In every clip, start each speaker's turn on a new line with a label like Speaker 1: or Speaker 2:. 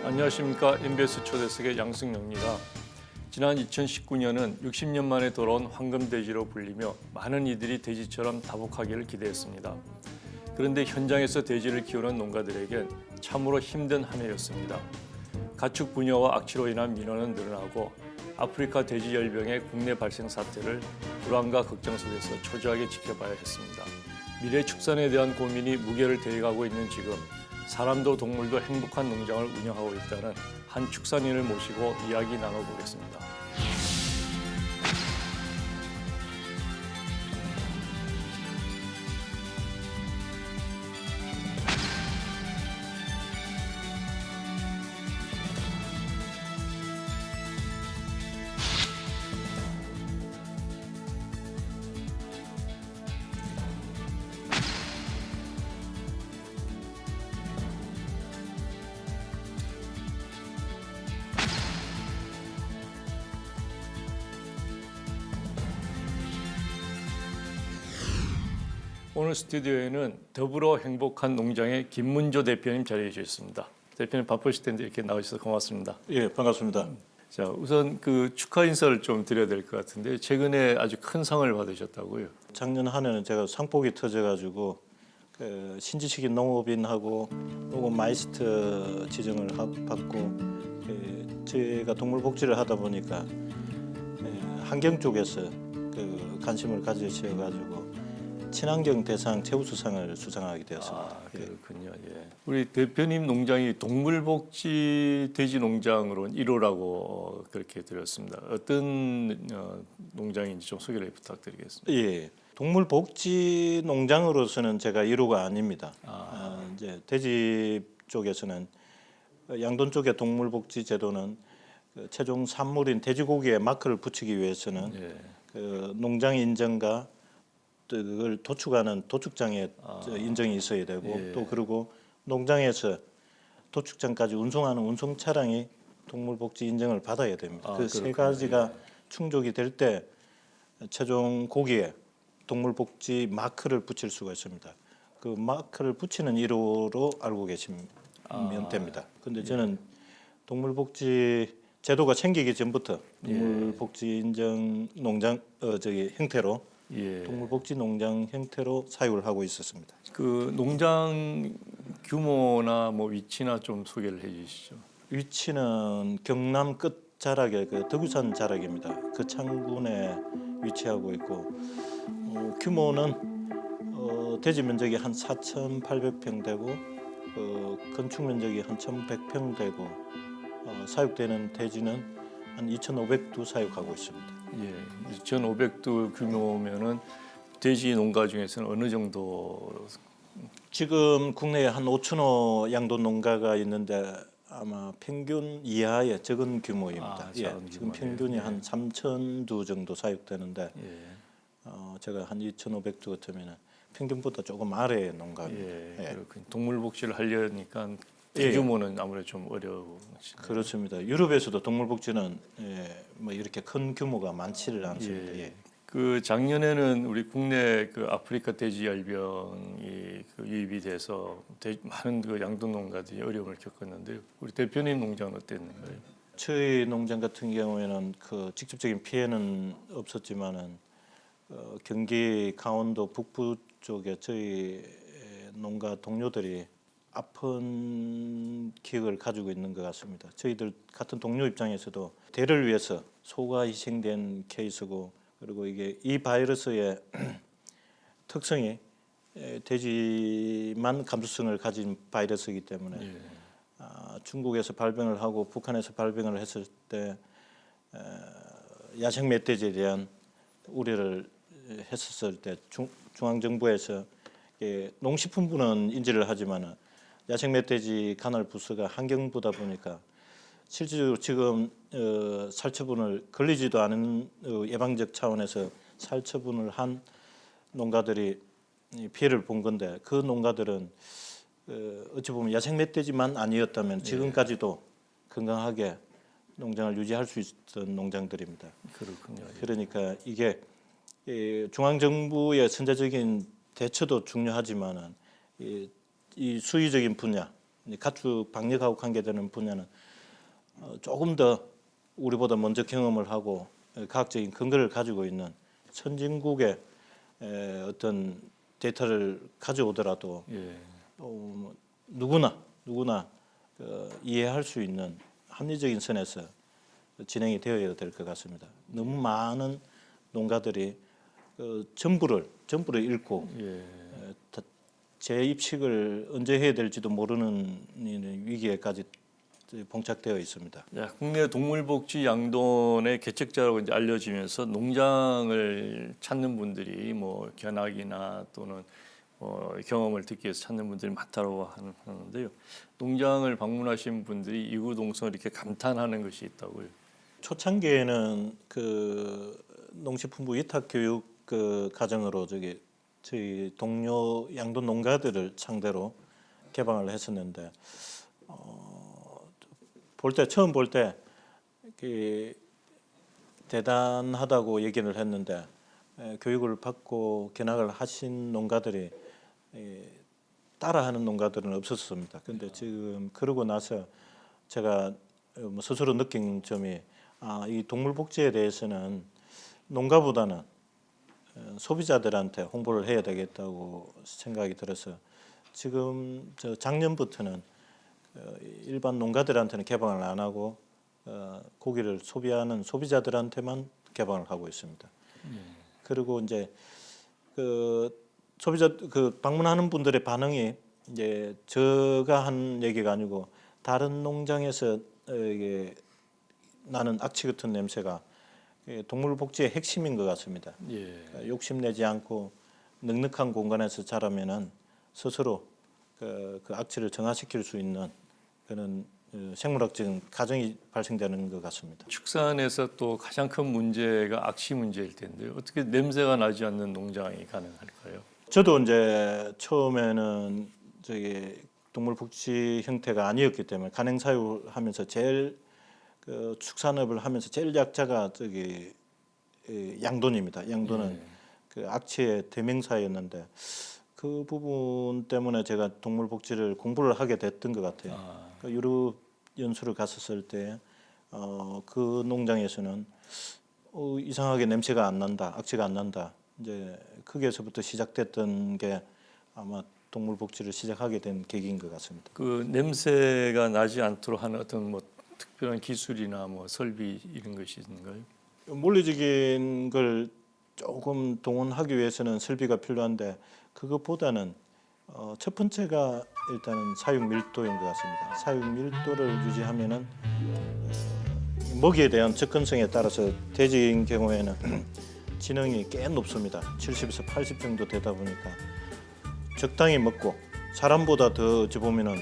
Speaker 1: 안녕하십니까. MBS 초대석의 양승영입니다. 지난 2019년은 60년 만에 돌아온 황금돼지로 불리며 많은 이들이 돼지처럼 다복하기를 기대했습니다. 그런데 현장에서 돼지를 키우는 농가들에겐 참으로 힘든 한 해였습니다. 가축 분야와 악취로 인한 민원은 늘어나고 아프리카 돼지열병의 국내 발생 사태를 불안과 걱정 속에서 초조하게 지켜봐야 했습니다. 미래 축산에 대한 고민이 무게를 대가고 있는 지금 사람도 동물도 행복한 농장을 운영하고 있다는 한 축산인을 모시고 이야기 나눠보겠습니다. 오늘 스튜디오에는 더불어 행복한 농장의 김문조 대표님 자리해 주셨습니다. 대표님 바쁘실 텐데 이렇게 나오셔서 고맙습니다.
Speaker 2: 예, 반갑습니다.
Speaker 1: 자, 우선 그 축하 인사를 좀 드려야 될 것 같은데 최근에 아주 큰 상을 받으셨다고요?
Speaker 2: 작년 한 해는 제가 상복이 터져가지고 그 신지식인 농업인하고 농업 마이스터 지정을 받고 제가 동물복지를 하다 보니까 환경 쪽에서 그 관심을 가지셔가지고 친환경 대상 최우수상을 수상하게 되었습니다.
Speaker 1: 아, 그렇군요. 예. 우리 대표님 농장이 동물복지 돼지 농장으로 1호라고 그렇게 드렸습니다. 어떤 농장인지 좀 소개를 부탁드리겠습니다.
Speaker 2: 예, 동물복지 농장으로서는 제가 1호가 아닙니다. 이제 돼지 쪽에서는 양돈 쪽의 동물복지 제도는 그 최종 산물인 돼지고기에 마크를 붙이기 위해서는
Speaker 1: 예.
Speaker 2: 그 농장 인증과 그걸 도축하는 도축장에 인정이 있어야 되고
Speaker 1: 예.
Speaker 2: 또 그리고 농장에서 도축장까지 운송하는 운송 차량이 동물복지 인정을 받아야 됩니다. 그 세 가지가 충족이 될 때 최종 고기에 동물복지 마크를 붙일 수가 있습니다. 그 마크를 붙이는 1호로 알고 계시면 됩니다. 그런데 저는 동물복지 제도가 생기기 전부터 동물복지 인정 농장 형태로
Speaker 1: 예.
Speaker 2: 동물복지 농장 형태로 사육을 하고 있었습니다.
Speaker 1: 그 농장 규모나 뭐 위치나 좀 소개를 해주시죠.
Speaker 2: 위치는 경남 끝자락에 그 덕유산 자락입니다. 그 창군에 위치하고 있고 규모는 돼지 면적이 한 4,800평 되고 건축 면적이 한 1,100평 되고 사육되는 돼지는 한 2,500두 사육하고 있습니다.
Speaker 1: 예, 2,500두 규모면은 돼지 농가 중에서는 어느 정도?
Speaker 2: 지금 국내에 한 5,000호 양돈 농가가 있는데 아마 평균 이하의 적은 규모입니다. 지금 평균이 한 3,000두 정도 사육되는데 제가 한 2,500두 같으면 평균보다 조금 아래의 농가입니다.
Speaker 1: 그렇군요. 동물복지를 하려니까 규모는 아무래도 좀 어려운.
Speaker 2: 그렇습니다. 유럽에서도 동물복지는 뭐 이렇게 큰 규모가 많지를 않습니다.
Speaker 1: 그 작년에는 우리 국내 그 아프리카 돼지열병이 그 유입이 돼서 많은 그 양돈 농가들이 어려움을 겪었는데요. 우리 대표님 농장은 어땠는가요?
Speaker 2: 저희 농장 같은 경우에는 그 직접적인 피해는 없었지만은 경기 강원도 북부 쪽에 저희 농가 동료들이 아픈 기억을 가지고 있는 것 같습니다. 저희들 같은 동료 입장에서도 대를 위해서 소가 희생된 케이스고 그리고 이게 이 바이러스의 특성이 돼지만 감수성을 가진 바이러스이기 때문에 중국에서 발병을 하고 북한에서 발병을 했을 때 야생 멧돼지에 대한 우려를 했었을 때 중앙정부에서 농식품부는 인지를 하지만은 야생 멧돼지 간헐 부스가 환경부다 보니까 실질적으로 지금 살처분을 걸리지도 않은 예방적 차원에서 살처분을 한 농가들이 피해를 본 건데 그 농가들은 어찌 보면 야생 멧돼지만 아니었다면 지금까지도 건강하게 농장을 유지할 수 있던 농장들입니다.
Speaker 1: 그렇군요.
Speaker 2: 그러니까 이게 중앙정부의 선제적인 대처도 중요하지만은 이 수의적인 분야, 이제 가축 방역하고 관계되는 분야는 조금 더 우리보다 먼저 경험을 하고 과학적인 근거를 가지고 있는 선진국의 어떤 데이터를 가져오더라도
Speaker 1: 예.
Speaker 2: 뭐 누구나 이해할 수 있는 합리적인 선에서 진행이 되어야 될 것 같습니다. 너무 많은 농가들이 전부를 잃고
Speaker 1: 예.
Speaker 2: 재입식을 언제 해야 될지도 모르는 위기에까지 봉착되어 있습니다.
Speaker 1: 야, 국내 동물복지 양돈의 개척자라고 이제 알려지면서 농장을 찾는 분들이 뭐 견학이나 또는 경험을 듣기 위해서 찾는 분들이 많다고 하는데요. 농장을 방문하신 분들이 이구동성을 이렇게 감탄하는 것이 있다고요.
Speaker 2: 초창기에는 그 농식품부 위탁 교육 그 과정으로 저희 동료 양돈 농가들을 상대로 개방을 했었는데 처음 볼 때 대단하다고 얘기를 했는데 교육을 받고 견학을 하신 농가들이 따라하는 농가들은 없었습니다. 근데 지금 그러고 나서 제가 스스로 느낀 점이 이 동물 복지에 대해서는 농가보다는 소비자들한테 홍보를 해야 되겠다고 생각이 들어서 지금 작년부터는 일반 농가들한테는 개방을 안 하고 고기를 소비하는 소비자들한테만 개방을 하고 있습니다. 그리고 이제 소비자 방문하는 분들의 반응이 이제 제가 한 얘기가 아니고 다른 농장에서 이게 나는 악취 같은 냄새가 동물 복지의 핵심인 것 같습니다.
Speaker 1: 예.
Speaker 2: 그러니까 욕심내지 않고 넉넉한 공간에서 자라면은 스스로 그 악취를 정화시킬 수 있는 그런 생물학적인 과정이 발생되는 것 같습니다.
Speaker 1: 축산에서 또 가장 큰 문제가 악취 문제일 텐데요. 어떻게 냄새가 나지 않는 농장이 가능할까요?
Speaker 2: 저도 이제 처음에는 동물 복지 형태가 아니었기 때문에 간행 사육하면서 제일 축산업을 하면서 제일 약자가 양돈입니다. 양돈은 그 악취의 대명사였는데 그 부분 때문에 제가 동물 복지를 공부를 하게 됐던 것 같아요. 유럽 연수를 갔었을 때 그 농장에서는 이상하게 냄새가 안 난다, 악취가 안 난다. 이제 거기에서부터 시작됐던 게 아마 동물 복지를 시작하게 된 계기인 것 같습니다.
Speaker 1: 그 냄새가 나지 않도록 하는 어떤 뭐 특별한 기술이나 뭐 설비 이런 것이 있는가요?
Speaker 2: 물리적인 걸 조금 동원하기 위해서는 설비가 필요한데 그것보다는 첫 번째가 일단은 사육 밀도인 것 같습니다. 사육 밀도를 유지하면은 먹이에 대한 접근성에 따라서 돼지인 경우에는 지능이 꽤 높습니다. 70에서 80 정도 되다 보니까 적당히 먹고 사람보다 더 어찌 보면은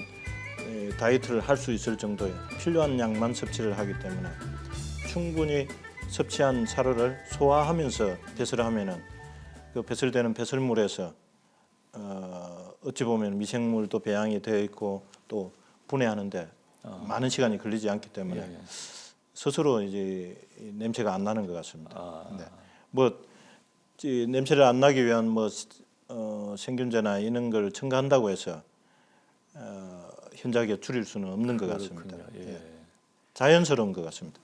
Speaker 2: 다이어트를 할 수 있을 정도의 필요한 양만 섭취를 하기 때문에 충분히 섭취한 사료를 소화하면서 배설을 하면은 그 배설되는 배설물에서 어찌 보면 미생물도 배양이 되어 있고 또 분해하는데 많은 시간이 걸리지 않기 때문에 스스로 이제 냄새가 안 나는 것 같습니다. 네. 뭐 냄새를 안 나기 위한 생균제나 이런 걸 첨가한다고 해서 현저하게 줄일 수는 없는 것 같습니다.
Speaker 1: 예.
Speaker 2: 자연스러운 것 같습니다.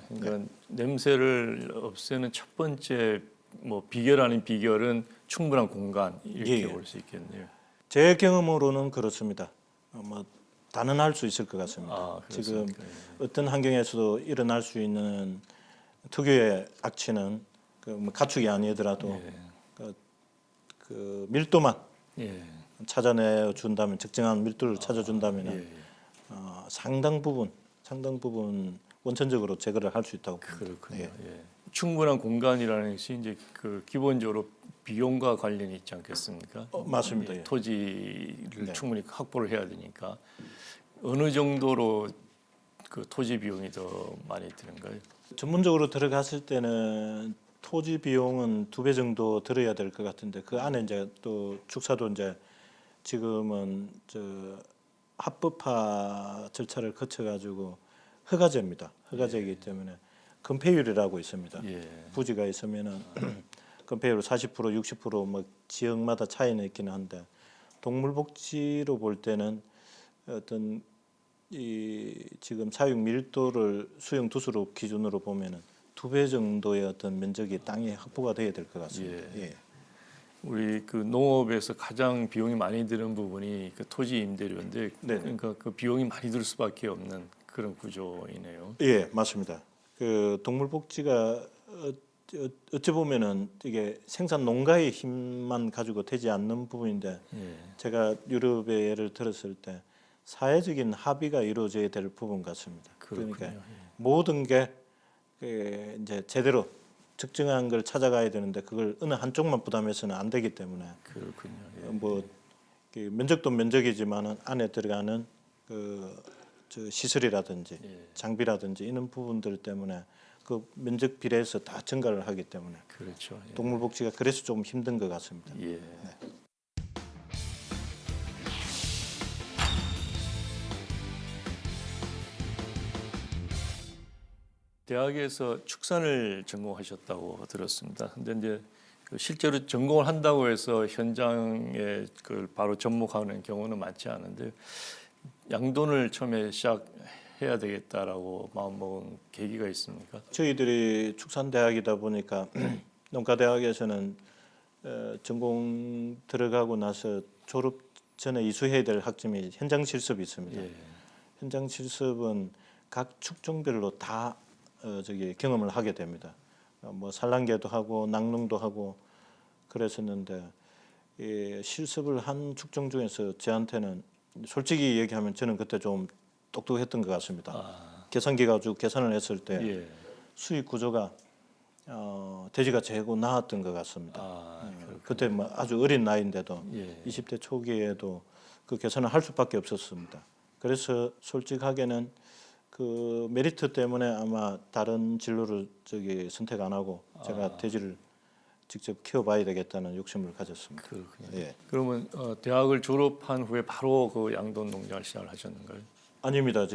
Speaker 1: 그러니까 냄새를 없애는 첫 번째 뭐 비결 아닌 비결은 충분한 공간 이렇게 볼 수 있겠네요.
Speaker 2: 제 경험으로는 그렇습니다. 단언할 수 있을 것 같습니다. 지금 어떤 환경에서도 일어날 수 있는 특유의 악취는 가축이 아니더라도 그 밀도만 찾아내 준다면 적정한 밀도를 찾아준다면 상당 부분 원천적으로 제거를 할 수 있다고 봅니다.
Speaker 1: 그렇군요. 충분한 공간이라는 것이 이제 그 기본적으로 비용과 관련이 있지 않겠습니까?
Speaker 2: 맞습니다.
Speaker 1: 토지를 충분히 확보를 해야 되니까 어느 정도로 그 토지 비용이 더 많이 드는가요?
Speaker 2: 전문적으로 들어갔을 때는 토지 비용은 2배 정도 들어야 될 것 같은데 그 안에 이제 또 축사도 이제 지금은 합법화 절차를 거쳐가지고 허가제입니다. 허가제이기 때문에 건폐율이라고 있습니다. 부지가 있으면은 건폐율 40%, 60% 뭐 지역마다 차이는 있기는 한데 동물복지로 볼 때는 어떤 이 지금 사육 밀도를 수용 두수로 기준으로 보면은 2배 정도의 어떤 면적이 땅이 확보가 돼야 될 것 같습니다. 예.
Speaker 1: 우리 그 농업에서 가장 비용이 많이 드는 부분이 그 토지 임대료인데
Speaker 2: 네.
Speaker 1: 그러니까 그 비용이 많이 들 수밖에 없는 그런 구조이네요.
Speaker 2: 예, 맞습니다. 그 동물복지가 어찌 보면은 이게 생산 농가의 힘만 가지고 되지 않는 부분인데
Speaker 1: 예.
Speaker 2: 제가 유럽의 예를 들었을 때 사회적인 합의가 이루어져야 될 부분 같습니다.
Speaker 1: 그렇군요.
Speaker 2: 그러니까
Speaker 1: 예.
Speaker 2: 모든 게 이제 제대로 적정한 걸 찾아가야 되는데 그걸 어느 한쪽만 부담해서는 안 되기 때문에
Speaker 1: 그렇군요. 예.
Speaker 2: 뭐 면적도 면적이지만은 안에 들어가는 저 시설이라든지
Speaker 1: 예.
Speaker 2: 장비라든지 이런 부분들 때문에 그 면적 비례해서 다 증가를 하기 때문에
Speaker 1: 그렇죠. 예.
Speaker 2: 동물복지가 그래서 좀 힘든 것 같습니다.
Speaker 1: 예. 대학에서 축산을 전공하셨다고 들었습니다. 근데 이제 그 실제로 전공을 한다고 해서 현장에 그걸 바로 접목하는 경우는 많지 않은데 양돈을 처음에 시작해야 되겠다라고 마음먹은 계기가 있습니까?
Speaker 2: 저희들이 축산대학이다 보니까 농가대학에서는 전공 들어가고 나서 졸업 전에 이수해야 될 학점이 현장 실습이 있습니다.
Speaker 1: 예.
Speaker 2: 현장 실습은 각 축종별로 다 경험을 하게 됩니다. 뭐 산란계도 하고 낙농도 하고 그랬었는데 실습을 한 축종 중에서 저한테는 솔직히 얘기하면 저는 그때 좀 똑똑했던 것 같습니다. 계산기 가지고 계산을 했을 때
Speaker 1: 예.
Speaker 2: 수익 구조가 돼지가 최고 나았던 것 같습니다. 그때 뭐 아주 어린 나이인데도
Speaker 1: 예.
Speaker 2: 20대 초기에도 그 계산을 할 수밖에 없었습니다. 그래서 솔직하게는 그 메리트 때문에 아마 다른 진로를 선택 안 하고 제가 돼지를 직접 키워봐야 되겠다는 욕심을 가졌습니다.
Speaker 1: 그렇군요.
Speaker 2: 예.
Speaker 1: 그러면 대학을 졸업한 후에 바로 그 양돈 농장을 시작을 하셨는가요?
Speaker 2: 아닙니다.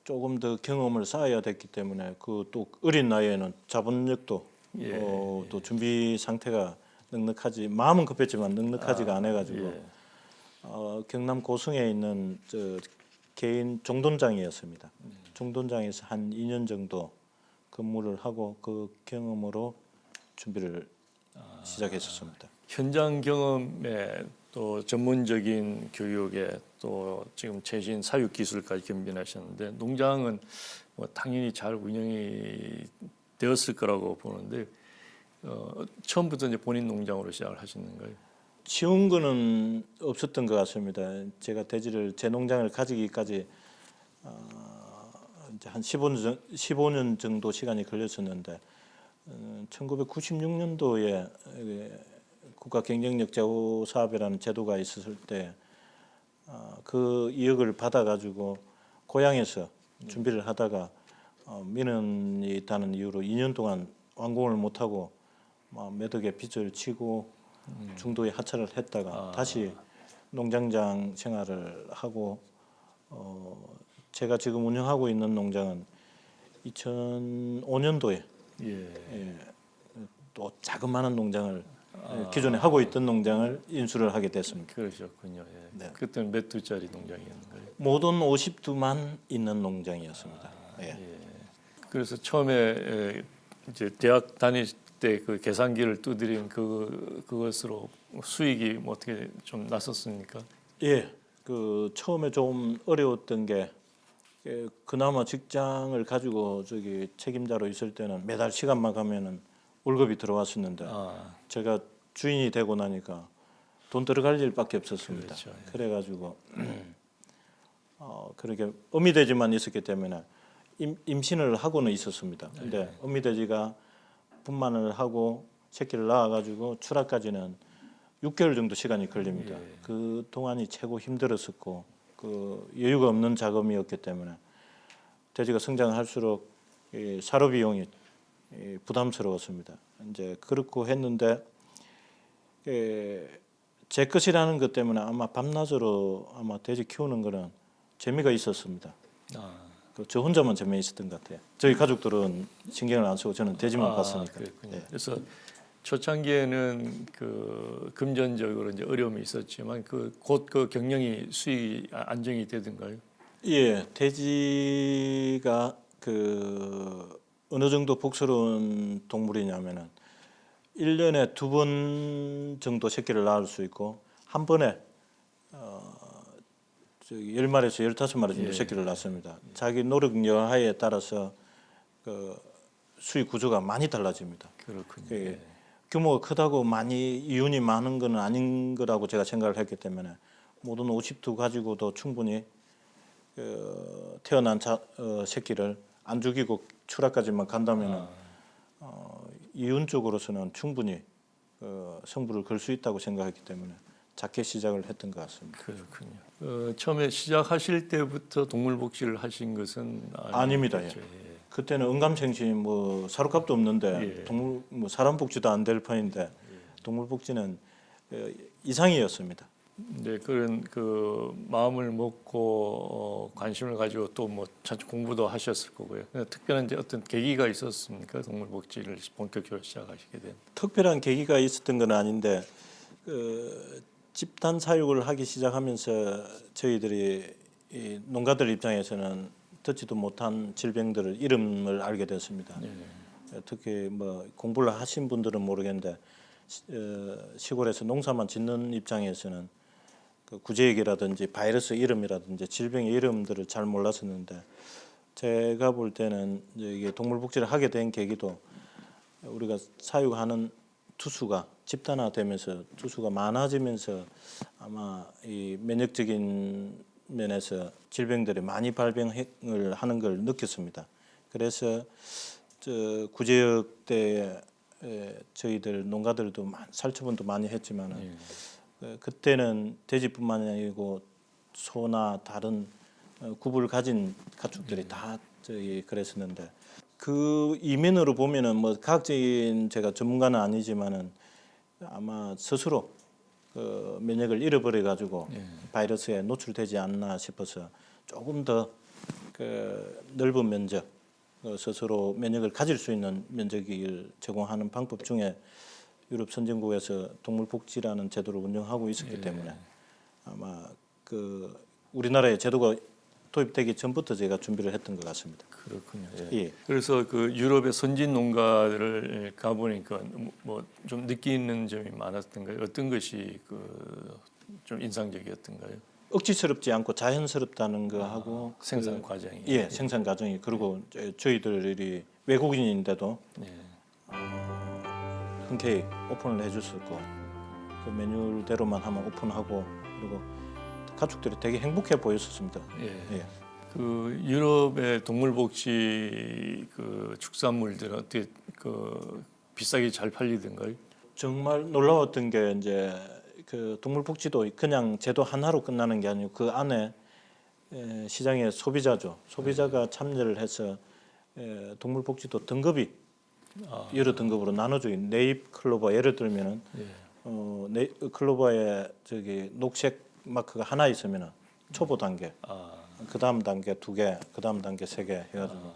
Speaker 2: 조금 더 경험을 쌓아야 됐기 때문에 그 또 어린 나이에는 자본력도
Speaker 1: 예.
Speaker 2: 또 준비 상태가 넉넉하지 마음은 급했지만 넉넉하지가 않아가지고
Speaker 1: 예.
Speaker 2: 경남 고성에 있는 개인 종돈장이었습니다. 종돈장에서 한 2년 정도 근무를 하고 그 경험으로 준비를 시작했었습니다.
Speaker 1: 현장 경험에 또 전문적인 교육에 또 지금 최신 사육 기술까지 겸비하셨는데 농장은 뭐 당연히 잘 운영이 되었을 거라고 보는데 처음부터 이제 본인 농장으로 시작을 하시는 거예요?
Speaker 2: 쉬운 거는 없었던 것 같습니다. 제가 돼지를 제 농장을 가지기까지 이제 한 15년 정도 시간이 걸렸었는데 1996년도에 국가 경쟁력 제고 사업이라는 제도가 있었을 때 그 이역을 받아가지고 고향에서 준비를 하다가 민원이 있다는 이유로 2년 동안 완공을 못하고 몇 억의 빚을 지고 중도에 하차를 했다가 다시 농장장 생활을 하고 제가 지금 운영하고 있는 농장은 2005년도에 또 자그마한 농장을 기존에 하고 있던 농장을 인수를 하게 됐습니다.
Speaker 1: 그러셨군요. 예.
Speaker 2: 네.
Speaker 1: 그때는 몇 두짜리 농장이었는가요?
Speaker 2: 모든 50두만 있는 농장이었습니다. 예.
Speaker 1: 그래서 처음에 이제 대학 다닐 때 그 계산기를 두드린 그것으로 수익이 뭐 어떻게 좀 났었습니까?
Speaker 2: 예, 그 처음에 좀 어려웠던 게 그나마 직장을 가지고 책임자로 있을 때는 매달 시간만 가면은 월급이 들어왔었는데 제가 주인이 되고 나니까 돈 들어갈 일밖에 없었습니다.
Speaker 1: 그렇죠, 예.
Speaker 2: 그래가지고 그렇게 어미돼지만 있었기 때문에 임신을 하고는 있었습니다. 근데 어미돼지가 분만을 하고 새끼를 낳아가지고 출하까지는 6개월 정도 시간이 걸립니다. 그 동안이 최고 힘들었었고 그 여유가 없는 작업이었기 때문에 돼지가 성장할수록 사료 비용이 부담스러웠습니다. 이제 그렇고 했는데 제 것이라는 것 때문에 아마 밤낮으로 아마 돼지 키우는 거는 재미가 있었습니다. 저 혼자만 재미 있었던 것 같아요. 저희 가족들은 신경을 안 쓰고 저는 돼지만 봤으니까.
Speaker 1: 그랬군요.
Speaker 2: 예.
Speaker 1: 그래서 초창기에는 그 금전적으로 이제 어려움이 있었지만 곧 그 경영이 수익이 안정이 되던가요?
Speaker 2: 예, 돼지가 그 어느 정도 복스러운 동물이냐면은 1년에 2번 정도 새끼를 낳을 수 있고 한 번에 저기 10마리에서 15마리 정도
Speaker 1: 예.
Speaker 2: 새끼를 낳습니다. 자기 노력 여하에 따라서 그 수익 구조가 많이 달라집니다.
Speaker 1: 그렇군요.
Speaker 2: 그 규모가 크다고 많이 이윤이 많은 건 아닌 거라고 제가 생각을 했기 때문에 모든 50두 가지고도 충분히 태어난 새끼를 안 죽이고 출하까지만 간다면은 이윤적으로서는 충분히 성부를 걸 수 있다고 생각했기 때문에 작게 시작을 했던 것 같습니다.
Speaker 1: 그렇군요. 처음에 시작하실 때부터 동물 복지를 하신 것은
Speaker 2: 아닙니다. 예.
Speaker 1: 아니겠죠?
Speaker 2: 그때는 응감생심 뭐 사료값도 없는데
Speaker 1: 예.
Speaker 2: 동물 뭐 사람 복지도 안 될 판인데 동물 복지는 이상이었습니다.
Speaker 1: 네, 그런 그 마음을 먹고 관심을 가지고 또 뭐 공부도 하셨을 거고요. 특별한 이제 어떤 계기가 있었습니까? 동물 복지를 본격적으로 시작하시게 된.
Speaker 2: 특별한 계기가 있었던 건 아닌데 집단 사육을 하기 시작하면서 저희들이 이 농가들 입장에서는 듣지도 못한 질병들을 이름을 알게 됐습니다. 특히 뭐 공부를 하신 분들은 모르겠는데 시골에서 농사만 짓는 입장에서는 그 구제액이라든지 바이러스 이름이라든지 질병의 이름들을 잘 몰랐었는데 제가 볼 때는 이게 동물복지를 하게 된 계기도 우리가 사육하는 투수가 집단화되면서 투수가 많아지면서 아마 이 면역적인 면에서 질병들이 많이 발병을 하는 걸 느꼈습니다. 그래서 구제역 때 저희들 농가들도 살처분도 많이 했지만은 그때는 돼지뿐만 아니고 소나 다른 굽을 가진 가축들이 다 저희 그랬었는데 그 이면으로 보면은 뭐 과학적인 제가 전문가는 아니지만은 아마 스스로 그 면역을 잃어버려 가지고 바이러스에 노출되지 않나 싶어서 조금 더 그 넓은 면적 스스로 면역을 가질 수 있는 면적을 제공하는 방법 중에 유럽 선진국에서 동물복지라는 제도를 운영하고 있었기 때문에 아마 그 우리나라의 제도가 도입되기 전부터 제가 준비를 했던 것 같습니다.
Speaker 1: 그렇군요.
Speaker 2: 예.
Speaker 1: 그래서 그 유럽의 선진 농가를 가보니까 뭐 좀 느끼는 점이 많았던가요? 어떤 것이 그 좀 인상적이었던가요?
Speaker 2: 억지스럽지 않고 자연스럽다는 거 하고
Speaker 1: 생산 과정이.
Speaker 2: 예, 생산 과정이 그리고 저희들이 외국인인데도 흔쾌히 오픈을 해줄 수 있고 그 메뉴대로만 하면 오픈하고 그리고 가축들이 되게 행복해 보였었습니다. 예.
Speaker 1: 그 유럽의 동물복지 그 축산물들은 어떻게 그 비싸게 잘 팔리던가요?
Speaker 2: 정말 놀라웠던 게 이제 그 동물복지도 그냥 제도 하나로 끝나는 게 아니고 그 안에 시장의 소비자죠. 소비자가 참여를 해서 동물복지도 등급이 여러 등급으로 나눠져 있는 네잎 클로버 예를 들면은 클로버에 저기 녹색 마크가 하나 있으면은 초보 단계, 그 다음 단계 2개, 그 다음 단계 3개 해가지고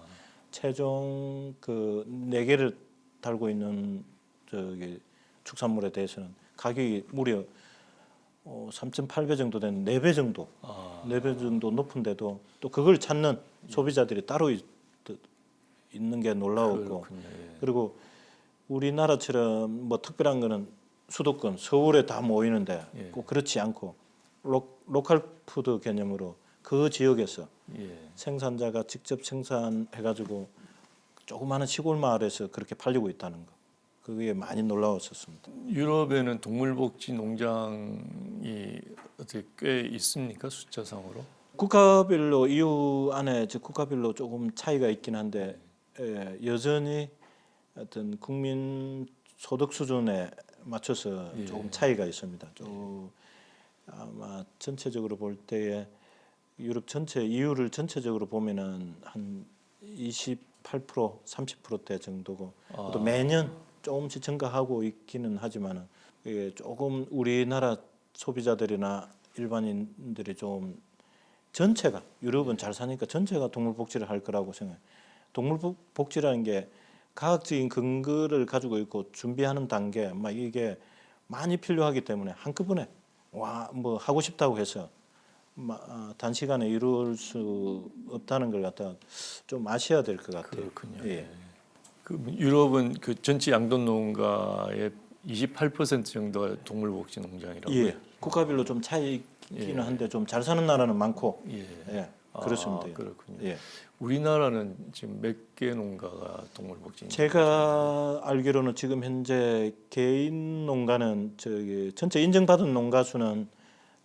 Speaker 2: 최종 그 4개를 달고 있는 저기 축산물에 대해서는 가격이 무려 3.8배 정도 되는 4배 정도, 4배 정도 높은데도 또 그걸 찾는 소비자들이 따로 있는 게 놀라웠고 그리고 우리나라처럼 뭐 특별한 거는 수도권 서울에 다 모이는데 꼭 그렇지 않고 로컬 푸드 개념으로 그 지역에서 생산자가 직접 생산해가지고 조그마한 시골 마을에서 그렇게 팔리고 있다는 거 그게 많이 놀라웠었습니다.
Speaker 1: 유럽에는 동물복지 농장이 어떻게 꽤 있습니까 숫자상으로?
Speaker 2: 국가별로 EU 안에 국가별로 조금 차이가 있긴 한데 여전히 어떤 국민 소득 수준에 맞춰서 조금 차이가 있습니다. 좀 아마 전체적으로 볼 때에 유럽 전체 EU를 전체적으로 보면은 한 28%, 30%대 정도고 또 매년 조금씩 증가하고 있기는 하지만은 이게 조금 우리나라 소비자들이나 일반인들이 좀 전체가 유럽은 잘 사니까 전체가 동물 복지를 할 거라고 생각해요. 동물 복지라는 게 과학적인 근거를 가지고 있고 준비하는 단계 막 이게 많이 필요하기 때문에 한꺼번에 와 뭐 하고 싶다고 해서 단시간에 이룰 수 없다는 걸 갖다 좀 아셔야 될 것 같아요.
Speaker 1: 그렇군요.
Speaker 2: 예.
Speaker 1: 그 유럽은 그 전체 양돈 농가의 28% 정도가 동물복지 농장이라고요.
Speaker 2: 예. 국가별로 좀 차이 있기는 한데 좀 잘 사는 나라는 많고
Speaker 1: 예.
Speaker 2: 예. 그렇습니다.
Speaker 1: 그렇군요.
Speaker 2: 예.
Speaker 1: 우리나라는 지금 몇 개 농가가 동물복지?
Speaker 2: 제가 알기로는 지금 현재 개인 농가는 저기 전체 인정받은 농가 수는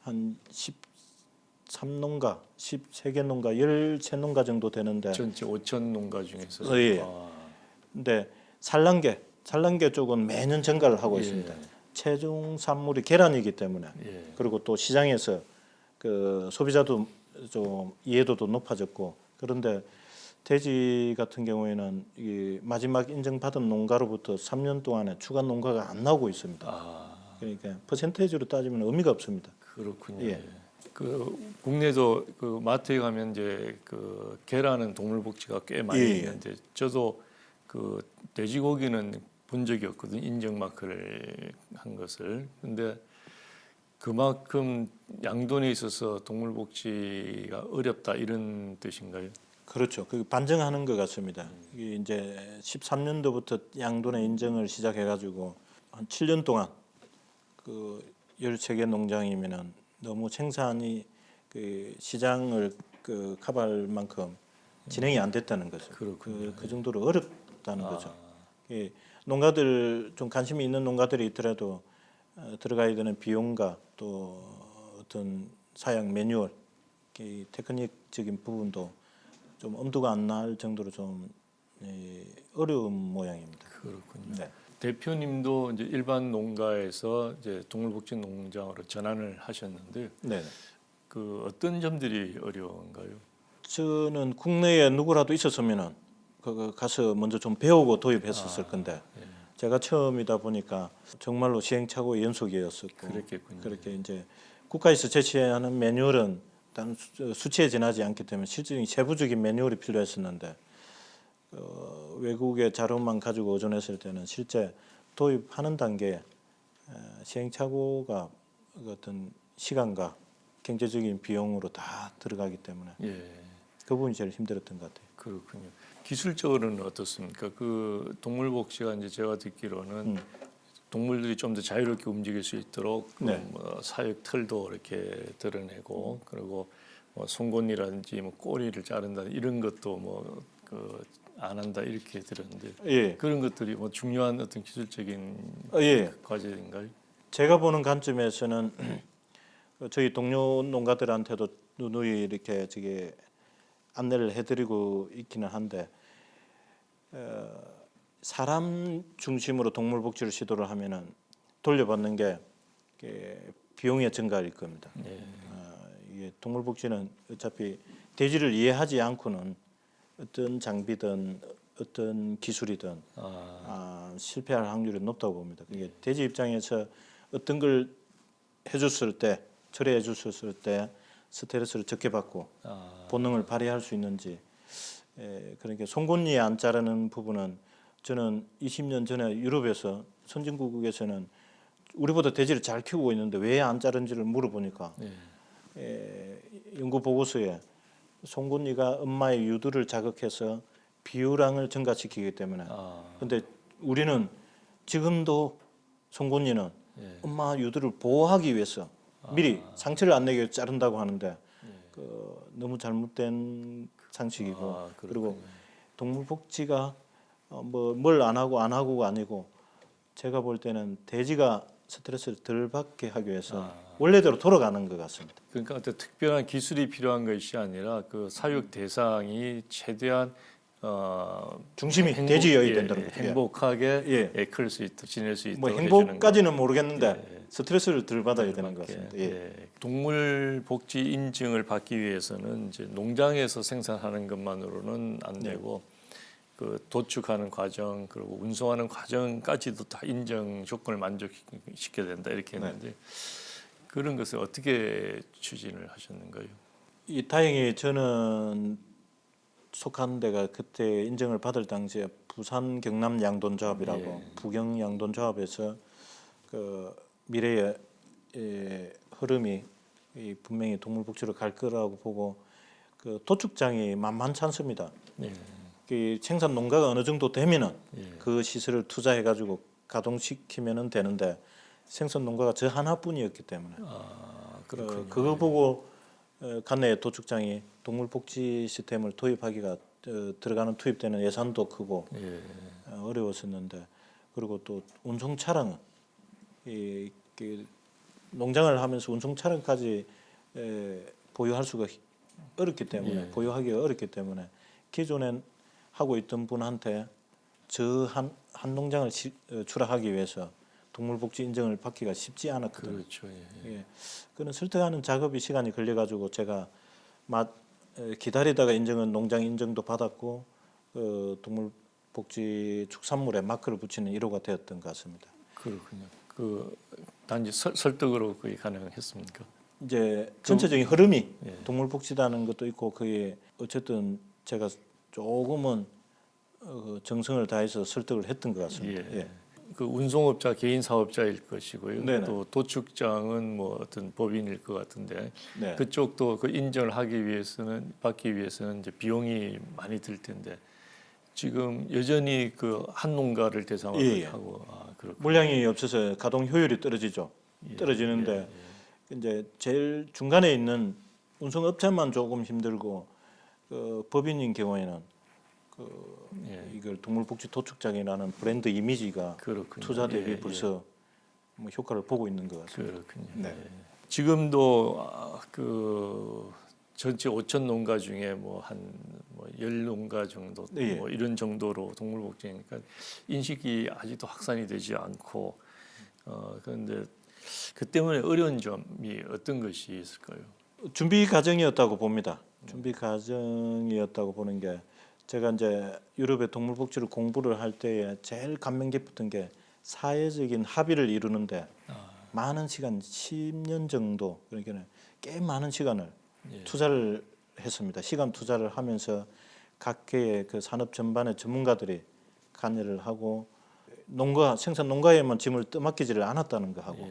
Speaker 2: 한 13농가, 13개 농가, 13농가 정도 되는데
Speaker 1: 전체 5천 농가 중에서.
Speaker 2: 예. 근데 산란계 쪽은 매년 증가를 하고
Speaker 1: 예.
Speaker 2: 있습니다. 최종 산물이 계란이기 때문에
Speaker 1: 예.
Speaker 2: 그리고 또 시장에서 그 소비자도 좀 이해도도 높아졌고 그런데 돼지 같은 경우에는 이 마지막 인정받은 농가로부터 3년 동안에 추가 농가가 안 나오고 있습니다. 그러니까 퍼센테이지로 따지면 의미가 없습니다.
Speaker 1: 그렇군요.
Speaker 2: 예.
Speaker 1: 그 국내도 그 마트에 가면 이제 그 계란은 동물복지가 꽤 많이
Speaker 2: 예.
Speaker 1: 있는데 저도 그 돼지고기는 본 적이 없거든 인증 마크를 한 것을. 근데 그만큼 양돈에 있어서 동물복지가 어렵다 이런 뜻인가요?
Speaker 2: 그렇죠. 그 반증하는 것 같습니다. 이게 이제 13년도부터 양돈의 인증을 시작해가지고 한 7년 동안 그 13개 농장이면은 너무 생산이 그 시장을 그 커버할 만큼 진행이 안 됐다는 거죠.
Speaker 1: 그렇군요.
Speaker 2: 그 정도로 어렵다는 거죠. 예, 농가들 좀 관심이 있는 농가들이 있더라도 들어가야 되는 비용과 또 어떤 사양 매뉴얼, 이 테크닉적인 부분도 좀 엄두가 안 날 정도로 좀 어려운 모양입니다.
Speaker 1: 그렇군요.
Speaker 2: 네.
Speaker 1: 대표님도 이제 일반 농가에서 이제 동물복지 농장으로 전환을 하셨는데
Speaker 2: 네.
Speaker 1: 그 어떤 점들이 어려운가요?
Speaker 2: 저는 국내에 누구라도 있었으면은 그 가서 먼저 좀 배우고 도입했었을 건데 제가 처음이다 보니까 정말로 시행착오의 연속이었었고
Speaker 1: 그랬겠군요.
Speaker 2: 그렇게 이제 국가에서 제시하는 매뉴얼은 단 수치에 지나지 않기 때문에 실질적인 세부적인 매뉴얼이 필요했었는데 외국의 자료만 가지고 의존했을 때는 실제 도입하는 단계에 시행착오가 어떤 시간과 경제적인 비용으로 다 들어가기 때문에
Speaker 1: 예,
Speaker 2: 그 부분이 제일 힘들었던 것 같아요.
Speaker 1: 그렇군요. 기술적으로는 어떻습니까? 그 동물복지가 이제 제가 듣기로는 동물들이 좀 더 자유롭게 움직일 수 있도록
Speaker 2: 네.
Speaker 1: 뭐 사육 틀도 이렇게 드러내고 그리고 뭐 송곳니라든지 뭐 꼬리를 자른다 이런 것도 뭐 그 안 한다 이렇게 들었는데
Speaker 2: 예,
Speaker 1: 그런 것들이 뭐 중요한 어떤 기술적인
Speaker 2: 예.
Speaker 1: 과제인가요?
Speaker 2: 제가 보는 관점에서는 저희 동료 농가들한테도 누누이 이렇게 저기 안내를 해드리고 있기는 한데 사람 중심으로 동물 복지를 시도를 하면은 돌려받는 게 비용의 증가일 겁니다.
Speaker 1: 예.
Speaker 2: 이게 동물 복지는 어차피 돼지를 이해하지 않고는 어떤 장비든 어떤 기술이든 실패할 확률이 높다고 봅니다. 그게 돼지 입장에서 어떤 걸 해줬을 때 처리해 줬을 때 스트레스를 적게 받고 본능을 발휘할 수 있는지 그러니까 송곳니 안 자르는 부분은 저는 20년 전에 유럽에서 선진국에서는 우리보다 돼지를 잘 키우고 있는데 왜 안 자른지를 물어보니까 연구 보고서에 송곳니가 엄마의 유두를 자극해서 비유량을 증가시키기 때문에 근데 우리는 지금도 송곳니는 엄마 유두를 보호하기 위해서 미리 상처를 안 내게 위해서 자른다고 하는데 너무 잘못된 상식이고 그리고 동물복지가 뭐 뭘 안 하고 안 하고가 아니고 제가 볼 때는 돼지가 스트레스를 덜 받게 하기 위해서 원래대로 돌아가는 것 같습니다.
Speaker 1: 그러니까 어떤 특별한 기술이 필요한 것이 아니라 그 사육 대상이 최대한
Speaker 2: 중심이 돼지여야 된다는 거죠.
Speaker 1: 행복하게 클 수 있도록 지낼 수
Speaker 2: 뭐
Speaker 1: 있도록 해주는
Speaker 2: 행복까지는 모르겠는데 스트레스를 덜 받아야 되는 것 같습니다.
Speaker 1: 동물 복지 인증을 받기 위해서는 이제 농장에서 생산하는 것만으로는 안 되고 그 도축하는 과정 그리고 운송하는 과정까지도 다 인정 조건을 만족시켜야 된다 이렇게 했는데 그런 것을 어떻게 추진을 하셨는가요?
Speaker 2: 다행히 저는 속한 데가 그때 인정을 받을 당시에 부산 경남 양돈조합이라고
Speaker 1: 예.
Speaker 2: 부경 양돈조합에서 그 미래의 흐름이 분명히 동물복지로 갈 거라고 보고 그 도축장이 만만치 않습니다.
Speaker 1: 예.
Speaker 2: 그 생산 농가가 어느 정도 되면은
Speaker 1: 예.
Speaker 2: 그 시설을 투자해 가지고 가동시키면은 되는데 생산 농가가 저 하나뿐이었기 때문에
Speaker 1: 그렇군요.
Speaker 2: 그거 보고 관내 도축장이 동물복지 시스템을 도입하기가 들어가는 투입되는 예산도 크고
Speaker 1: 예.
Speaker 2: 어려웠었는데 그리고 또 운송 차량은 그 농장을 하면서 운송 차량까지 보유할 수가 어렵기 때문에
Speaker 1: 예.
Speaker 2: 보유하기가 어렵기 때문에 기존에 하고 있던 분한테 저 한 농장을 출하하기 위해서 동물복지 인증을 받기가 쉽지 않았거든요.
Speaker 1: 그렇죠. 예.
Speaker 2: 예, 그는 설득하는 작업이 시간이 걸려가지고 제가 기다리다가 인증은 농장 인증도 받았고 동물복지 축산물에 마크를 붙이는 1호가 되었던 것 같습니다.
Speaker 1: 그렇군요. 그 단지 설득으로 그게 가능했습니까?
Speaker 2: 이제 전체적인 흐름이
Speaker 1: 예.
Speaker 2: 동물복지라는 것도 있고 그게 어쨌든 제가 조금은 정성을 다해서 설득을 했던 것 같습니다.
Speaker 1: 예.
Speaker 2: 예.
Speaker 1: 그 운송업자 개인 사업자일 것이고요.
Speaker 2: 네네.
Speaker 1: 또 도축장은 뭐 어떤 법인일 것 같은데
Speaker 2: 네.
Speaker 1: 그쪽도 그 인정을 받기 위해서는 이제 비용이 많이 들 텐데 지금 여전히 그 한 농가를 대상으로
Speaker 2: 예.
Speaker 1: 하고 그렇군요.
Speaker 2: 물량이 없어서 가동 효율이 떨어지죠.
Speaker 1: 예.
Speaker 2: 떨어지는데 이제 제일 중간에 있는 운송업체만 조금 힘들고 법인인 경우에는 이걸 동물복지 도축장이라는 브랜드 이미지가
Speaker 1: 그렇군요.
Speaker 2: 투자 대비
Speaker 1: 예,
Speaker 2: 벌써 뭐 효과를 보고 있는 것 같습니다.
Speaker 1: 그렇군요.
Speaker 2: 네.
Speaker 1: 예. 지금도 그 전체 5천 농가 중에 뭐 10농가 정도
Speaker 2: 예.
Speaker 1: 뭐 이런 정도로 동물복지니까 인식이 아직도 확산이 되지 않고 그런데 그 때문에 어려운 점이 어떤 것이 있을까요?
Speaker 2: 준비 과정이었다고 봅니다. 준비 과정이었다고 보는 게 제가 이제 유럽의 동물복지를 공부를 할 때에 제일 감명 깊었던 게 사회적인 합의를 이루는데 많은 시간 10년 정도 그러니까 꽤 많은 시간을 투자를 했습니다. 시간 투자를 하면서 각계의 그 산업 전반의 전문가들이 관여를 하고 생산 농가에만 짐을 떠맡기지를 않았다는 거 하고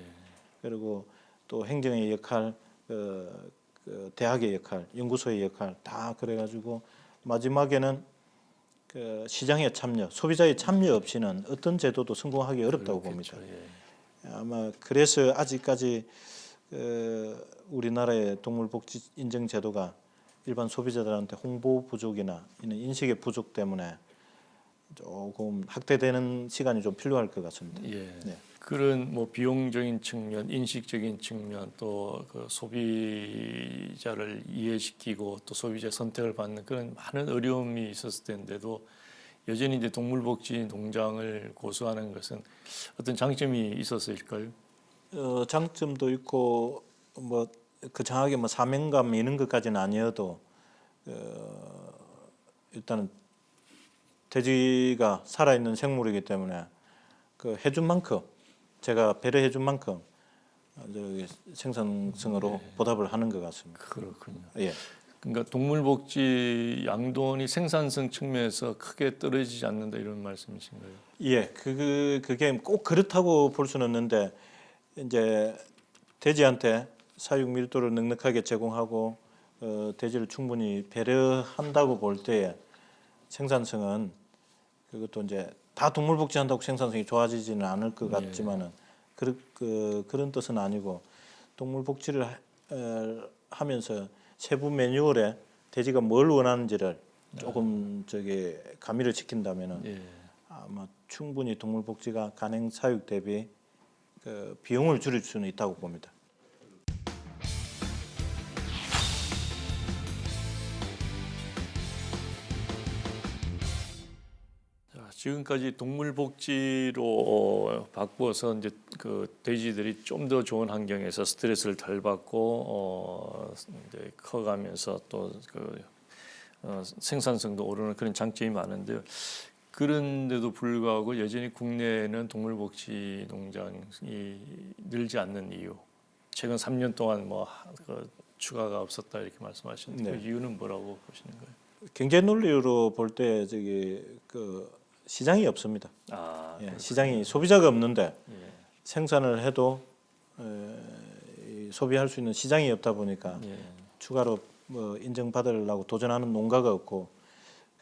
Speaker 2: 그리고 또 행정의 역할, 그 대학의 역할, 연구소의 역할 다 그래가지고 마지막에는 그 시장의 참여, 소비자의 참여 없이는 어떤 제도도 성공하기 어렵다고 봅니다. 아마 그래서 아직까지 우리나라의 동물복지 인증 제도가 일반 소비자들한테 홍보 부족이나 이런 인식의 부족 때문에 조금 확대되는 시간이 좀 필요할 것 같습니다.
Speaker 1: 예.
Speaker 2: 네.
Speaker 1: 그런 뭐 비용적인 측면, 인식적인 측면, 또 그 소비자를 이해시키고 또 소비자 선택을 받는 그런 많은 어려움이 있었을 텐데도 여전히 이제 동물복지 농장을 고수하는 것은 어떤 장점이 있었을까요?
Speaker 2: 장점도 있고 뭐 그 정확하게 뭐 사명감 이런 것까지는 아니어도 일단은 돼지가 살아있는 생물이기 때문에 그 해준 만큼 제가 배려해준 만큼 저기 생산성으로 보답을 하는 것 같습니다.
Speaker 1: 그렇군요.
Speaker 2: 예.
Speaker 1: 그러니까 동물복지 양돈이 생산성 측면에서 크게 떨어지지 않는다 이런 말씀이신가요?
Speaker 2: 예, 그게 꼭 그렇다고 볼 수는 없는데 이제 돼지한테 사육 밀도를 넉넉하게 제공하고 돼지를 충분히 배려한다고 볼 때에 생산성은 그것도 이제 다 동물복지한다고 생산성이 좋아지지는 않을 것 같지만은 그런 뜻은 아니고 동물복지를 하면서 세부 매뉴얼에 돼지가 뭘 원하는지를 조금 저기 가미를 시킨다면은 아마 충분히 동물복지가 간행 사육 대비 그 비용을 줄일 수는 있다고 봅니다.
Speaker 1: 지금까지 동물복지로 바꾸어서 이제 그 돼지들이 좀 더 좋은 환경에서 스트레스를 덜 받고 이제 커가면서 또 그 생산성도 오르는 그런 장점이 많은데요. 그런데도 불구하고 여전히 국내에는 동물복지 농장이 늘지 않는 이유. 최근 3년 동안 그 추가가 없었다 이렇게 말씀하셨는데 그 이유는 뭐라고 보시는 거예요?
Speaker 2: 경제 논리로 볼 때 저기 그 시장이 없습니다.
Speaker 1: 아,
Speaker 2: 시장이 소비자가 없는데
Speaker 1: 예.
Speaker 2: 생산을 해도 소비할 수 있는 시장이 없다 보니까
Speaker 1: 예.
Speaker 2: 추가로 뭐 인정받으려고 도전하는 농가가 없고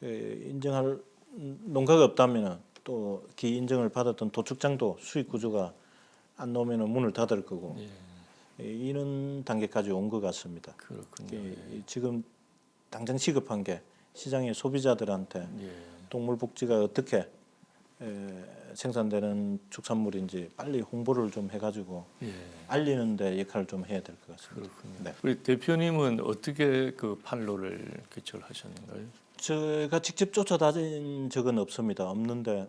Speaker 2: 인정할 농가가 없다면은 또 기 인정을 받았던 도축장도 수익 구조가 안 나오면은 문을 닫을 거고 이런 단계까지 온 것 같습니다.
Speaker 1: 그렇군요.
Speaker 2: 지금 당장 시급한 게 시장의 소비자들한테
Speaker 1: 예.
Speaker 2: 동물 복지가 어떻게 생산되는 축산물인지 빨리 홍보를 좀 해가지고
Speaker 1: 예.
Speaker 2: 알리는 데 역할을 좀 해야 될 것 같습니다.
Speaker 1: 그렇군요.
Speaker 2: 네.
Speaker 1: 우리 대표님은 어떻게 그 판로를 개설하셨는가요?
Speaker 2: 제가 직접 쫓아다닌 적은 없습니다. 없는데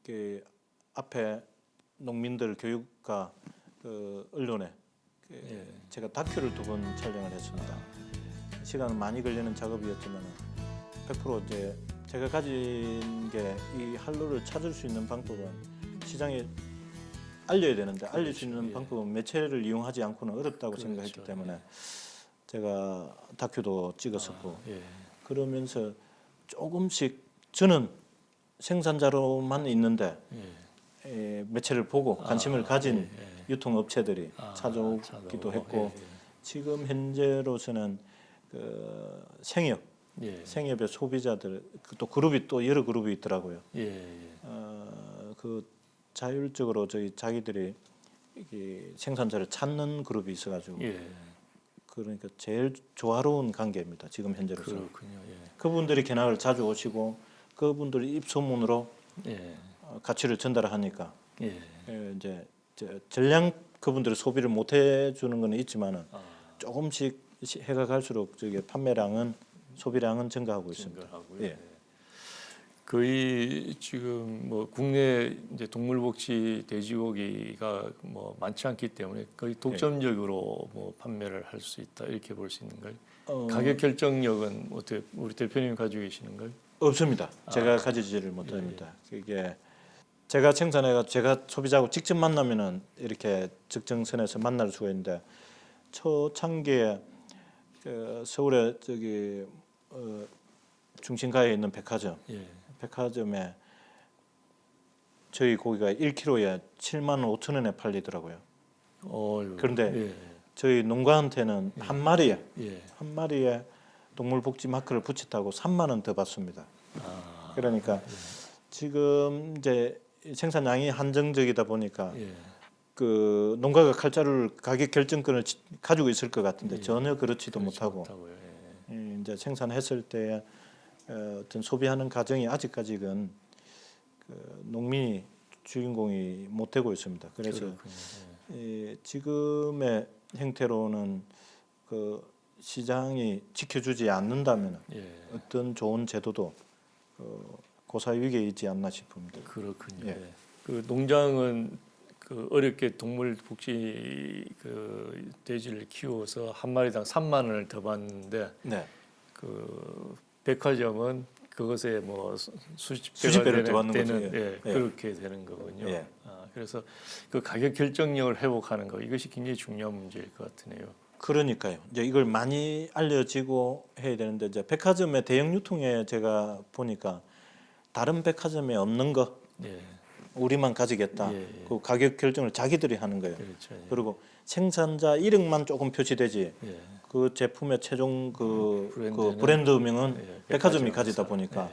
Speaker 2: 그 앞에 농민들 교육과 그 언론에 제가 다큐를 2번 촬영을 했습니다. 시간은 많이 걸리는 작업이었지만 100% 이제 제가 가진 게 이 한로를 찾을 수 있는 방법은 시장에 알려야 되는데 알릴 수 있는 방법은 매체를 이용하지 않고는 어렵다고 생각했기 때문에 제가 다큐도 찍었었고
Speaker 1: 예.
Speaker 2: 그러면서 조금씩 저는 생산자로만 있는데 매체를 보고 관심을 가진 유통업체들이 찾아오기도 했고 지금 현재로서는 그 생협 생협의 소비자들 또 그룹이 또 여러 그룹이 있더라고요. 그 자율적으로 자기들이 이게 생산자를 찾는 그룹이 있어가지고 그러니까 제일 조화로운 관계입니다. 지금 현재로서.
Speaker 1: 그렇군요.
Speaker 2: 그분들이 견학을 자주 오시고 그분들이 입소문으로 가치를 전달하니까 이제 전량 그분들이 소비를 못 해주는 건 있지만은 조금씩 해가 갈수록 저기 판매량은 소비량은 증가하고 있습니다. 예.
Speaker 1: 거의 지금 뭐 국내 이제 동물복지 돼지고기가 뭐 많지 않기 때문에 거의 독점적으로 뭐 판매를 할 수 있다 이렇게 볼 수 있는가요? 가격 결정력은 어떻게 우리 대표님 가지고 계시는가요?
Speaker 2: 없습니다. 제가 가지지를 못합니다. 이게 제가 생산해가 제가 소비자하고 직접 만나면은 이렇게 적정선에서 만날 수가 있는데 초창기에 그 서울에 저기 중심가에 있는 백화점에 저희 고기가 1kg에 7만 5천 원에 팔리더라고요. 그런데 저희 농가한테는 한 마리에 동물복지 마크를 붙였다고 3만 원 더 받습니다. 그러니까 지금 이제 생산량이 한정적이다 보니까 그 농가가 칼자루 가격 결정권을 가지고 있을 것 같은데 전혀 그렇지도 못하고 이제 생산했을 때 어떤 소비하는 과정이 아직까지는 그 농민이 주인공이 못 되고 있습니다. 그래서 지금의 형태로는 그 시장이 지켜주지 않는다면 어떤 좋은 제도도 고사의 위기에 있지 않나 싶습니다.
Speaker 1: 그렇군요. 그 농장은 그 어렵게 동물 복지 그 돼지를 키워서 한 마리당 3만 원을 더 받는데 그 백화점은 그것에 뭐 수십 배를 더 받는 거죠. 그렇게 되는 거군요. 그래서 그 가격 결정력을 회복하는 거 이것이 굉장히 중요한 문제일 것 같으네요.
Speaker 2: 그러니까요. 이제 이걸 많이 알려지고 해야 되는데 이제 백화점의 대형 유통에 제가 보니까 다른 백화점에 없는 거 우리만 가지겠다. 그 가격 결정을 자기들이 하는 거예요. 그리고 생산자 이름만 조금 표시되지 그 제품의 최종 그 브랜드명은 백화점이 가지다 보니까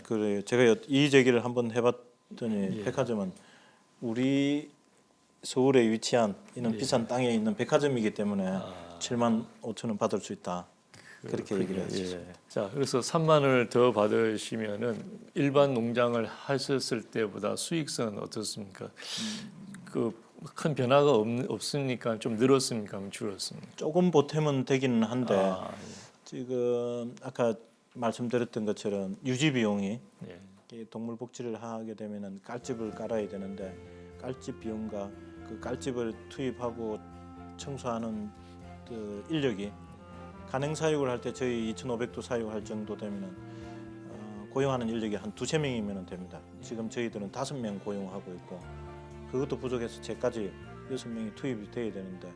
Speaker 2: 그래요. 제가 이 제기를 한번 해봤더니 백화점은 우리 서울에 위치한 이런 비싼 땅에 있는 백화점이기 때문에 7만 5천 원 받을 수 있다. 그렇게 얘기를 했습니다.
Speaker 1: 자, 그래서 3만 원을 더 받으시면은 일반 농장을 하셨을 때보다 수익성은 어떻습니까? 그 큰 변화가 없으니까 좀 늘었습니까? 아니면 줄었습니까?
Speaker 2: 조금 보탬은 되기는 한데 지금 아까 말씀드렸던 것처럼 유지 비용이 동물 복지를 하게 되면은 깔집을 깔아야 되는데 깔집 비용과 그 깔집을 투입하고 청소하는 그 인력이 간행 사육을 할 때 저희 2,500도 사육할 정도 되면은 고용하는 인력이 한 2~3명이면 됩니다. 지금 저희들은 5명 고용하고 있고 그것도 부족해서 제까지 6명이 투입이 돼야 되는데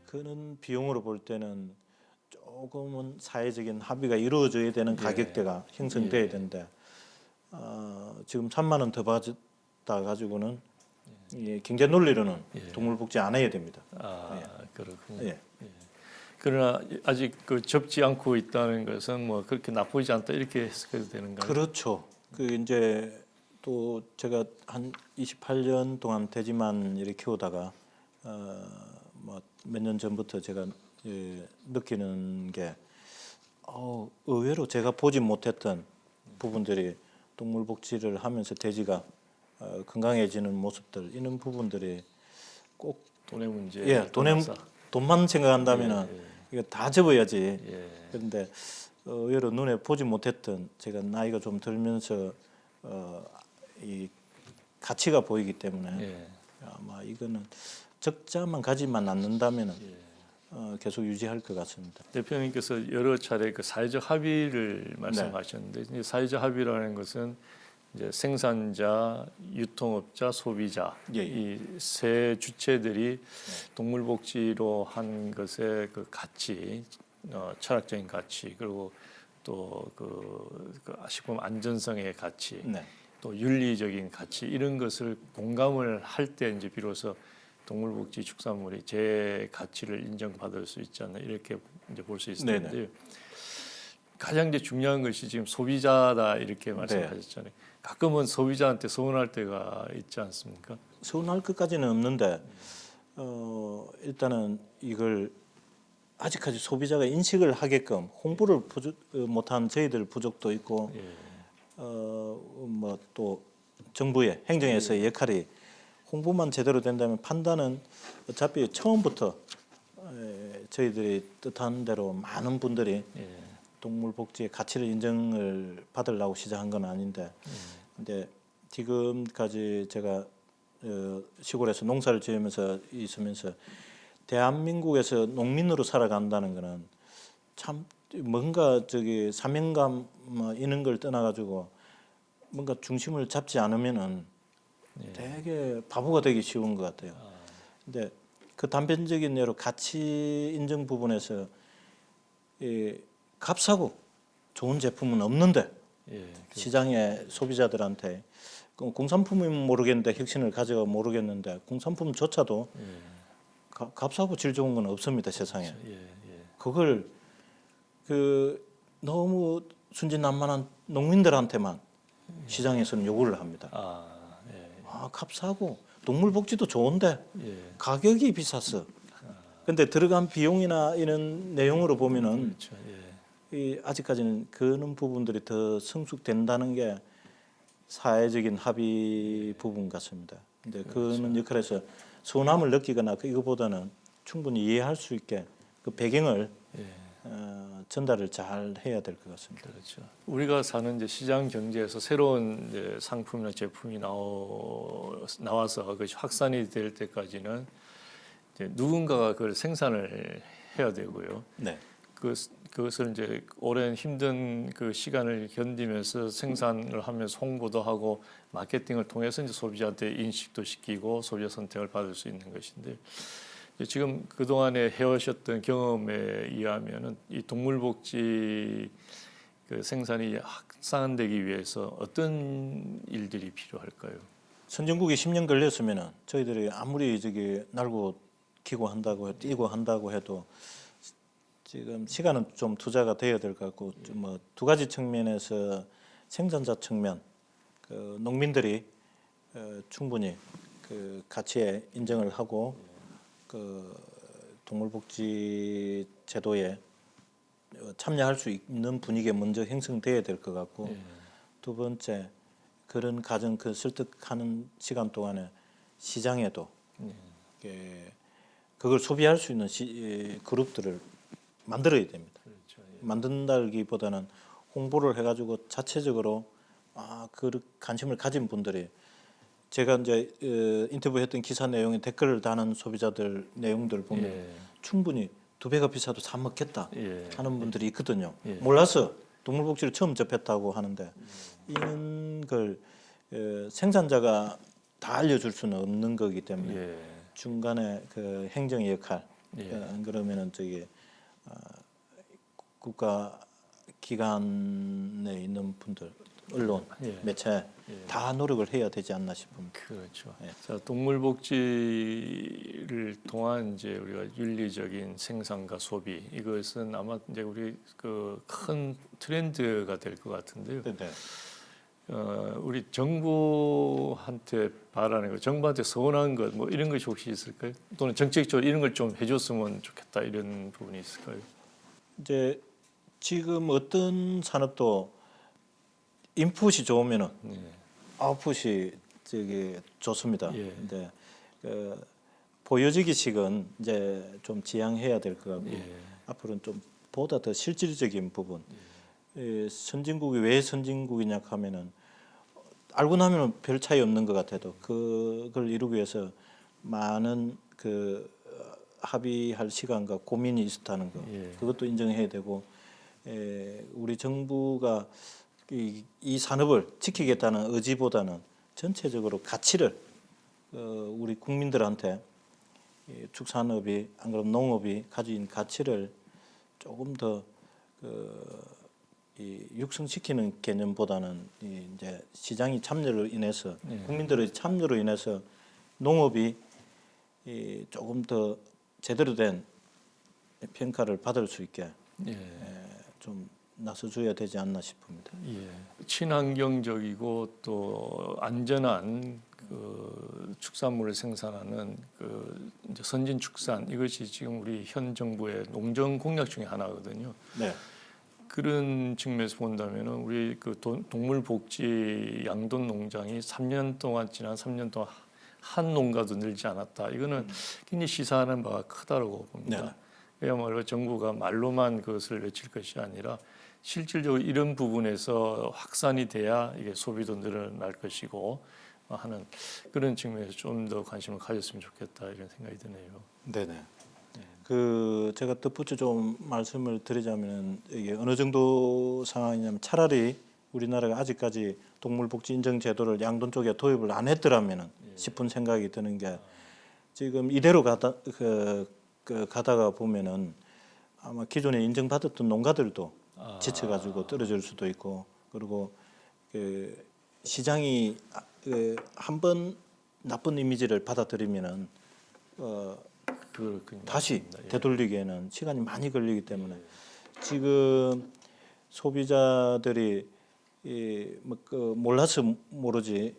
Speaker 2: 그는 비용으로 볼 때는 조금은 사회적인 합의가 이루어져야 되는 가격대가 형성돼야 되는데 지금 3만 원 더 받다 가지고는 경제 논리로는 동물복지 안 해야 됩니다.
Speaker 1: 그렇군요.
Speaker 2: 예.
Speaker 1: 그러나 아직 그 접지 않고 있다는 것은 뭐 그렇게 나쁘지 않다 이렇게 해석해도 되는가요?
Speaker 2: 그렇죠. 그 이제 또 제가 한 28년 동안 돼지만 이렇게 키우다가 뭐 몇 년 전부터 제가 느끼는 게 의외로 제가 보지 못했던 부분들이 동물복지를 하면서 돼지가 건강해지는 모습들 이런 부분들이 꼭
Speaker 1: 돈의 문제.
Speaker 2: 돈만 생각한다면은 이거 다 접어야지.
Speaker 1: 예.
Speaker 2: 그런데 의외로 눈에 보지 못했던 제가 나이가 좀 들면서 이 가치가 보이기 때문에 아마 이거는 적자만 가지만 않는다면은 계속 유지할 것 같습니다.
Speaker 1: 대표님께서 여러 차례 그 사회적 합의를 말씀하셨는데 이제 사회적 합의라는 것은 이제 생산자, 유통업자, 소비자 이 세 주체들이 동물복지로 한 것의 그 가치, 철학적인 가치 그리고 또 그 식품 안전성의 가치, 또 윤리적인 가치 이런 것을 공감을 할 때 이제 비로소 동물복지 축산물이 제 가치를 인정받을 수 있지 않나 이렇게 이제 볼 수 있을 텐데 가장 이제 중요한 것이 지금 소비자다 이렇게 말씀하셨잖아요. 가끔은 소비자한테 서운할 때가 있지 않습니까?
Speaker 2: 서운할 것까지는 없는데 일단은 이걸 아직까지 소비자가 인식을 하게끔 홍보를 못한 저희들 부족도 있고 뭐 또 정부의 행정에서의 역할이 홍보만 제대로 된다면 판단은 어차피 처음부터 저희들이 뜻한 대로 많은 분들이 동물복지의 가치를 인정을 받으려고 시작한 건 아닌데 근데 지금까지 제가 시골에서 농사를 지으면서 있으면서 대한민국에서 농민으로 살아간다는 거는 참 뭔가 저기 사명감 뭐 이런 걸 떠나가지고 뭔가 중심을 잡지 않으면은 되게 바보가 되기 쉬운 것 같아요. 근데 그 단편적인 예로 가치 인정 부분에서 값싸고 좋은 제품은 없는데 시장에 소비자들한테 공산품이면 모르겠는데 혁신을 가져가 모르겠는데 공산품조차도 값싸고 질 좋은 건 없습니다 세상에. 그걸 그 너무 순진난만한 농민들한테만 시장에서는 요구를 합니다. 값싸고 동물복지도 좋은데 가격이 비쌌어. 근데 들어간 비용이나 이런 내용으로 보면은 이 아직까지는 그런 부분들이 더 성숙된다는 게 사회적인 합의 부분 같습니다. 근데 그런 역할에서 서운함을 느끼거나 이거보다는 충분히 이해할 수 있게 그 배경을 전달을 잘 해야 될 것 같습니다.
Speaker 1: 그렇죠. 우리가 사는 이제 시장 경제에서 새로운 이제 상품이나 제품이 나와서 그것이 확산이 될 때까지는 이제 누군가가 그걸 생산을 해야 되고요. 그것을 이제 오랜 힘든 그 시간을 견디면서 생산을 하면서 홍보도 하고 마케팅을 통해서 이제 소비자한테 인식도 시키고 소비자 선택을 받을 수 있는 것인데 지금 그 동안에 해오셨던 경험에 의하면은 이 동물복지 그 생산이 확산되기 위해서 어떤 일들이 필요할까요?
Speaker 2: 선진국이 10년 걸렸으면은 저희들이 아무리 저기 날고 기고 한다고 뛰고 한다고 해도 지금 시간은 좀 투자가 돼야 될 것 같고 뭐 두 가지 측면에서 생산자 측면 그 농민들이 충분히 그 가치에 인정을 하고 그 동물복지 제도에 참여할 수 있는 분위기가 먼저 형성돼야 될 것 같고 두 번째 그런 과정 그 설득하는 시간 동안에 시장에도 그걸 소비할 수 있는 그룹들을 만들어야 됩니다. 만든다기보다는 홍보를 해가지고 자체적으로 그 관심을 가진 분들이 제가 이제 인터뷰했던 기사 내용에 댓글을 다는 소비자들 내용들 보면 충분히 2배가 비싸도 사 먹겠다 하는 분들이 있거든요. 몰라서 동물복지를 처음 접했다고 하는데 이런 걸 생산자가 다 알려줄 수는 없는 거기 때문에 중간에 그 행정의 역할 안 그러면은 저기 국가 기관에 있는 분들 언론,
Speaker 1: 예.
Speaker 2: 매체 다 노력을 해야 되지 않나 싶습니다.
Speaker 1: 그렇죠.
Speaker 2: 예.
Speaker 1: 자, 동물복지를 통한 이제 우리가 윤리적인 생산과 소비 이것은 아마 이제 우리 그 큰 트렌드가 될 것 같은데요.
Speaker 2: 네.
Speaker 1: 우리 정부한테 바라는 거, 정부한테 서운한 것, 뭐 이런 것이 혹시 있을까요? 또는 정책적으로 이런 걸 좀 해줬으면 좋겠다 이런 부분이 있을까요?
Speaker 2: 이제 지금 어떤 산업도 인풋이 좋으면은
Speaker 1: 네.
Speaker 2: 아웃풋이 좋습니다.
Speaker 1: 예.
Speaker 2: 근데 보여지기식은 이제 좀 지양해야 될 것 같고
Speaker 1: 예.
Speaker 2: 앞으로는 좀 보다 더 실질적인 부분. 선진국이 왜 선진국이냐 하면은 알고 나면 별 차이 없는 것 같아도 그걸 이루기 위해서 많은 합의할 시간과 고민이 있었다는 거.
Speaker 1: 예.
Speaker 2: 그것도 인정해야 되고 우리 정부가 이 산업을 지키겠다는 의지보다는 전체적으로 가치를 우리 국민들한테 축산업이 안 그러면 농업이 가진 가치를 조금 더 육성시키는 개념보다는 이제 시장이 참여로 인해서 국민들의 참여로 인해서 농업이 조금 더 제대로 된 평가를 받을 수 있게 좀 나서줘야 되지 않나 싶습니다.
Speaker 1: 예. 친환경적이고 또 안전한 그 축산물을 생산하는 그 이제 선진 축산 이것이 지금 우리 현 정부의 농정 공약 중에 하나거든요.
Speaker 2: 네.
Speaker 1: 그런 측면에서 본다면은 우리 그 동물 복지 양돈 농장이 3년 동안 지난 3년 동안 한 농가도 늘지 않았다. 이거는 굉장히 시사하는 바가 크다고 봅니다.
Speaker 2: 네.
Speaker 1: 그야말로 정부가 말로만 그것을 외칠 것이 아니라 실질적으로 이런 부분에서 확산이 돼야 이게 소비도 늘어날 것이고 하는 그런 측면에서 좀 더 관심을 가졌으면 좋겠다 이런 생각이 드네요.
Speaker 2: 네네. 제가 덧붙여 좀 말씀을 드리자면 이게 어느 정도 상황이냐면 차라리 우리나라가 아직까지 동물복지 인증 제도를 양돈 쪽에 도입을 안 했더라면은 싶은 생각이 드는 게 지금 이대로 가다가 보면은 아마 기존에 인증받았던 농가들도 지쳐가지고 떨어질 수도 있고 그리고 시장이 한 번 나쁜 이미지를 받아들이면은
Speaker 1: 그렇군요.
Speaker 2: 다시
Speaker 1: 맞습니다. 예.
Speaker 2: 되돌리기에는 시간이 많이 걸리기 때문에 지금 소비자들이 몰라서 모르지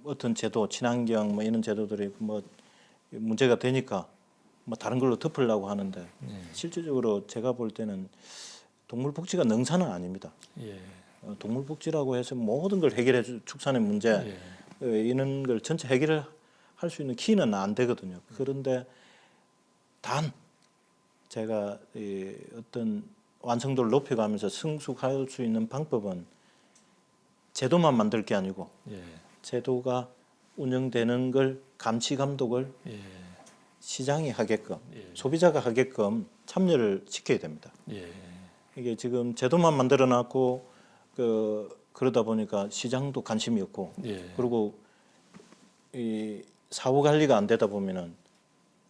Speaker 2: 어떤 제도 친환경 뭐 이런 제도들이 뭐 문제가 되니까 뭐 다른 걸로 덮으려고 하는데 실질적으로 제가 볼 때는 동물복지가 능사는 아닙니다.
Speaker 1: 예.
Speaker 2: 동물복지라고 해서 모든 걸 해결해 줄 축산의 문제 이런 걸 전체 해결을 할 수 있는 키는 안 되거든요. 그런데 단 제가 어떤 완성도를 높여가면서 성숙할 수 있는 방법은 제도만 만들 게 아니고 제도가 운영되는 걸 감시 감독을 시장이 하게끔 소비자가 하게끔 참여를 시켜야 됩니다. 이게 지금 제도만 만들어놨고 그러다 보니까 시장도 관심이 없고 그리고 이 사후 관리가 안 되다 보면은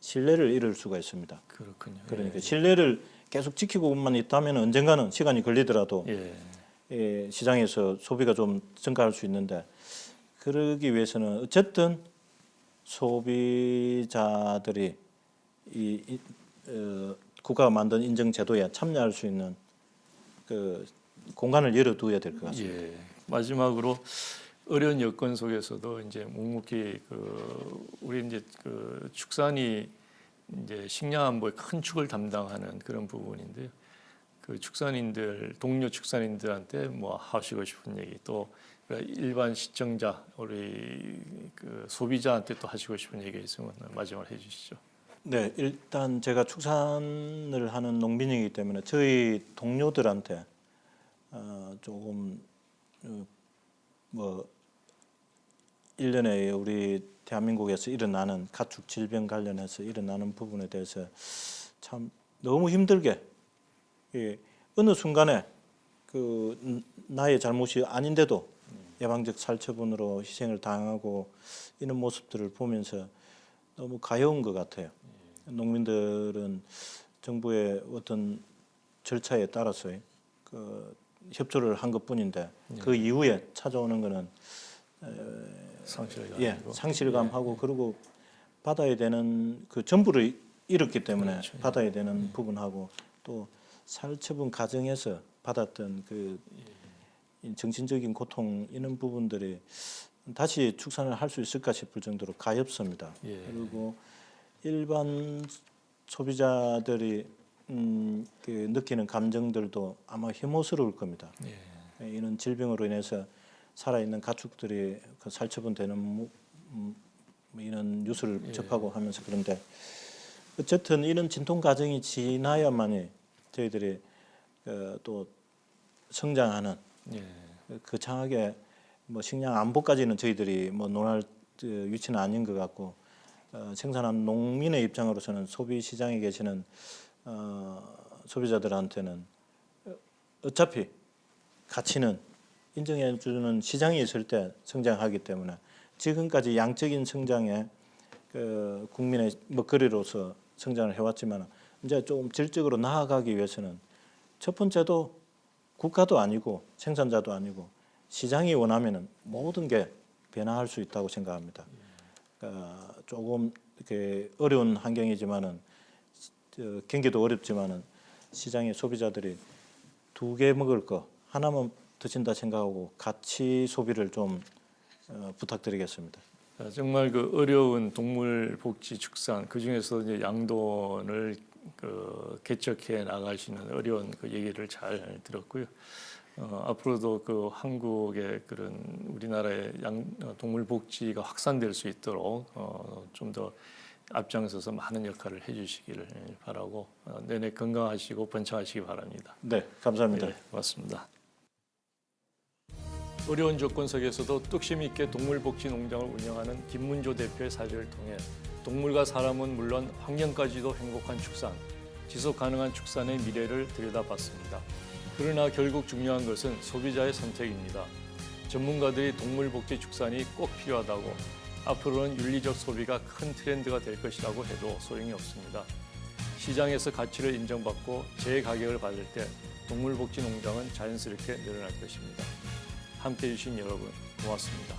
Speaker 2: 신뢰를 잃을 수가 있습니다.
Speaker 1: 그렇군요.
Speaker 2: 그러니까 신뢰를 계속 지키고만 있다면 언젠가는 시간이 걸리더라도 시장에서 소비가 좀 증가할 수 있는데 그러기 위해서는 어쨌든 소비자들이 국가가 만든 인증 제도에 참여할 수 있는 그 공간을 열어둬야 될 것 같습니다.
Speaker 1: 마지막으로 어려운 여건 속에서도 이제 묵묵히 우리 이제 축산이 이제 식량 안보의 큰 축을 담당하는 그런 부분인데요. 그 축산인들 동료 축산인들한테 뭐 하시고 싶은 얘기 또 일반 시청자 우리 소비자한테 또 하시고 싶은 얘기 있으면 마지막으로 해주시죠.
Speaker 2: 네, 일단 제가 축산을 하는 농민이기 때문에 저희 동료들한테 조금 뭐 1년에 우리 대한민국에서 일어나는 가축 질병 관련해서 일어나는 부분에 대해서 참 너무 힘들게 어느 순간에 나의 잘못이 아닌데도 예방적 살처분으로 희생을 당하고 이런 모습들을 보면서 너무 가여운 것 같아요. 농민들은 정부의 어떤 절차에 따라서 협조를 한 것뿐인데 그 이후에 찾아오는 거는
Speaker 1: 상실감이고.
Speaker 2: 상실감하고 그리고 받아야 되는 그 전부를 잃었기 때문에
Speaker 1: 그렇죠.
Speaker 2: 받아야 되는 부분하고 또 살처분 과정에서 받았던 그 정신적인 고통 이런 부분들이 다시 축산을 할 수 있을까 싶을 정도로 가엾습니다.
Speaker 1: 예.
Speaker 2: 그리고 일반 소비자들이 그 느끼는 감정들도 아마 혐오스러울 겁니다.
Speaker 1: 예.
Speaker 2: 이런 질병으로 인해서 살아있는 가축들이 그 살처분되는 이런 뉴스를 접하고 하면서 그런데 어쨌든 이런 진통 과정이 지나야만이 저희들이 또 성장하는
Speaker 1: 예.
Speaker 2: 거창하게 뭐 식량 안보까지는 저희들이 뭐 논할 위치는 아닌 것 같고 생산한 농민의 입장으로서는 소비 시장에 계시는 소비자들한테는 어차피 가치는 인정해주는 시장이 있을 때 성장하기 때문에 지금까지 양적인 성장에 그 국민의 먹거리로서 성장을 해왔지만 이제 좀 질적으로 나아가기 위해서는 첫 번째도 국가도 아니고 생산자도 아니고 시장이 원하면은 모든 게 변화할 수 있다고 생각합니다. 조금 이렇게 어려운 환경이지만은 경기도 어렵지만은 시장의 소비자들이 2개 먹을 거 하나만 드신다 생각하고 같이 소비를 좀 부탁드리겠습니다.
Speaker 1: 정말 그 어려운 동물 복지 축산 그 중에서 이제 양돈을 그 개척해 나가시는 어려운 그 얘기를 잘 들었고요. 앞으로도 그 한국의 그런 우리나라의 동물 복지가 확산될 수 있도록 좀 더 앞장서서 많은 역할을 해주시기를 바라고 내내 건강하시고 번창하시기 바랍니다.
Speaker 2: 네, 감사합니다.
Speaker 1: 네, 고맙습니다. 어려운 조건 속에서도 뚝심 있게 동물복지 농장을 운영하는 김문조 대표의 사례를 통해 동물과 사람은 물론 환경까지도 행복한 축산, 지속 가능한 축산의 미래를 들여다봤습니다. 그러나 결국 중요한 것은 소비자의 선택입니다. 전문가들이 동물복지 축산이 꼭 필요하다고 앞으로는 윤리적 소비가 큰 트렌드가 될 것이라고 해도 소용이 없습니다. 시장에서 가치를 인정받고 재가격을 받을 때 동물복지 농장은 자연스럽게 늘어날 것입니다. 함께해 주신 여러분 고맙습니다.